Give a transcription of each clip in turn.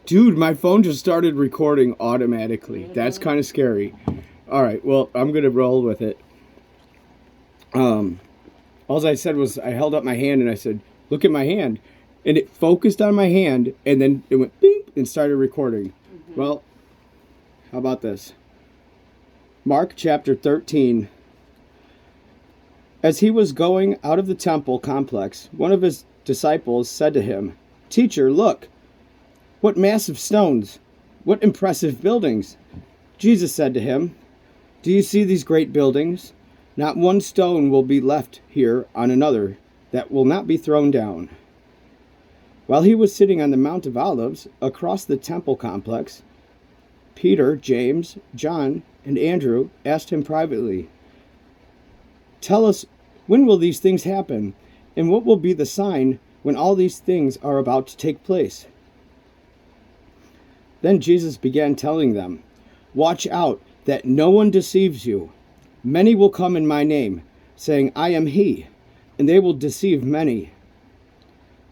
Dude, my phone just started recording automatically. That's kind of scary. All right, well, I'm going to roll with it. All I said was I held up my hand and I said, look at my hand. And it focused on my hand and then it went beep and started recording. Well, how about this? Mark chapter 13. As he was going out of the temple complex, one of his disciples said to him, Teacher, look, what massive stones, what impressive buildings. Jesus said to him, Do you see these great buildings? Not one stone will be left here on another that will not be thrown down. While he was sitting on the Mount of Olives across the temple complex, Peter, James, John, and Andrew asked him privately, Tell us, when will these things happen, and what will be the sign when all these things are about to take place? Then Jesus began telling them, Watch out that no one deceives you. Many will come in my name, saying, I am he, and they will deceive many.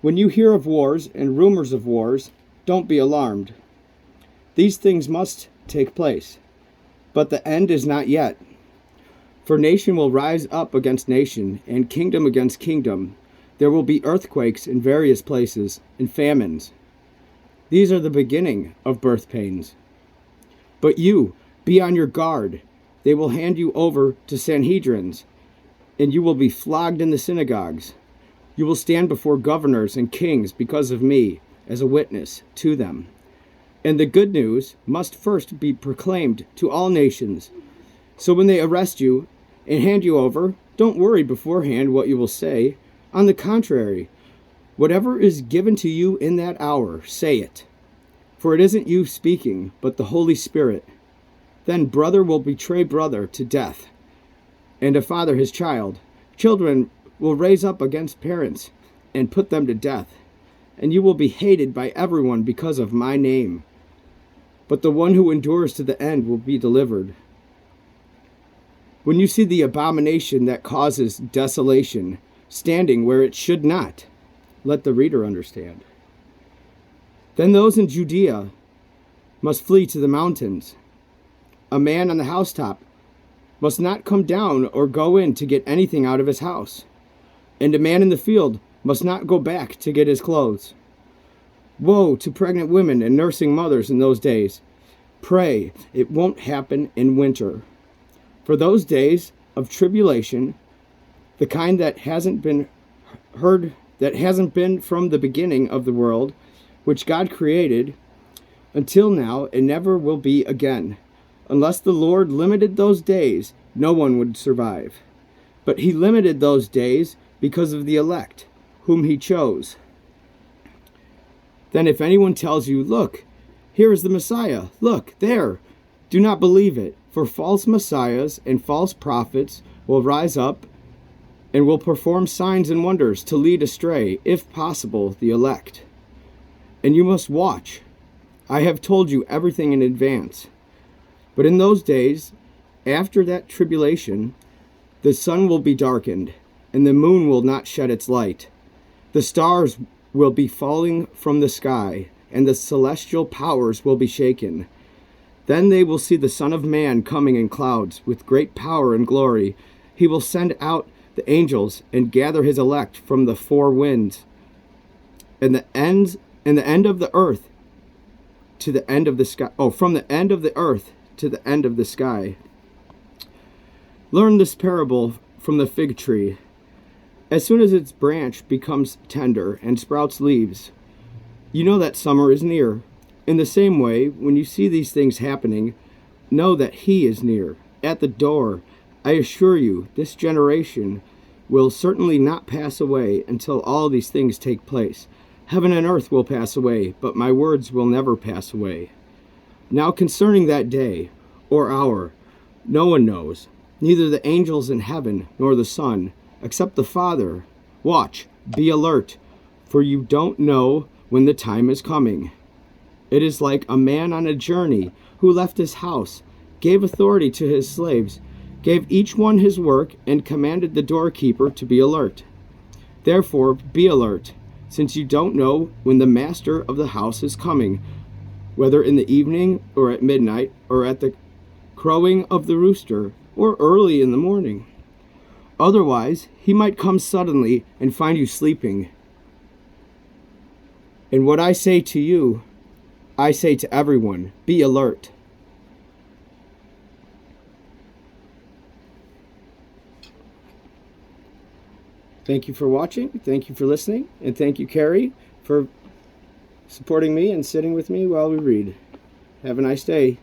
When you hear of wars and rumors of wars, don't be alarmed. These things must take place, but the end is not yet. For nation will rise up against nation, and kingdom against kingdom. There will be earthquakes in various places, and famines. These are the beginning of birth pains. But you, be on your guard. They will hand you over to Sanhedrins, and you will be flogged in the synagogues. You will stand before governors and kings because of me, as a witness to them. And the good news must first be proclaimed to all nations. So when they arrest you and hand you over, don't worry beforehand what you will say. On the contrary, whatever is given to you in that hour, say it. For it isn't you speaking, but the Holy Spirit. Then brother will betray brother to death, and a father his child. Children will raise up against parents and put them to death. And you will be hated by everyone because of my name. But the one who endures to the end will be delivered. When you see the abomination that causes desolation standing where it should not, let the reader understand. Then those in Judea must flee to the mountains. A man on the housetop must not come down or go in to get anything out of his house. And a man in the field must not go back to get his clothes. Woe to pregnant women and nursing mothers in those days. Pray it won't happen in winter. For those days of tribulation, the kind that hasn't been from the beginning of the world, which God created, until now and never will be again. Unless the Lord limited those days, no one would survive. But he limited those days because of the elect, whom he chose. Then if anyone tells you, Look, here is the Messiah, look, there, do not believe it, for false messiahs and false prophets will rise up and will perform signs and wonders to lead astray, if possible, the elect. And you must watch. I have told you everything in advance. But in those days, after that tribulation, the sun will be darkened, and the moon will not shed its light. The stars will be falling from the sky, and the celestial powers will be shaken. Then they will see the Son of Man coming in clouds with great power and glory. He will send out the angels and gather his elect from the four winds, and the end of the earth to the end of the sky. From the end of the earth to the end of the sky. Learn this parable from the fig tree. As soon as its branch becomes tender and sprouts leaves, you know that summer is near. In the same way, when you see these things happening, know that he is near, at the door. I assure you, this generation will certainly not pass away until all these things take place. Heaven and earth will pass away, but my words will never pass away. Now concerning that day, or hour, no one knows, neither the angels in heaven nor the Son, except the Father. Watch, be alert, for you don't know when the time is coming. It is like a man on a journey who left his house, gave authority to his slaves, gave each one his work, and commanded the doorkeeper to be alert. Therefore, be alert, since you don't know when the master of the house is coming, whether in the evening or at midnight or at the crowing of the rooster or early in the morning. Otherwise, he might come suddenly and find you sleeping. And what I say to you, I say to everyone, be alert. Thank you for watching, thank you for listening, and thank you, Carrie, for supporting me and sitting with me while we read. Have a nice day.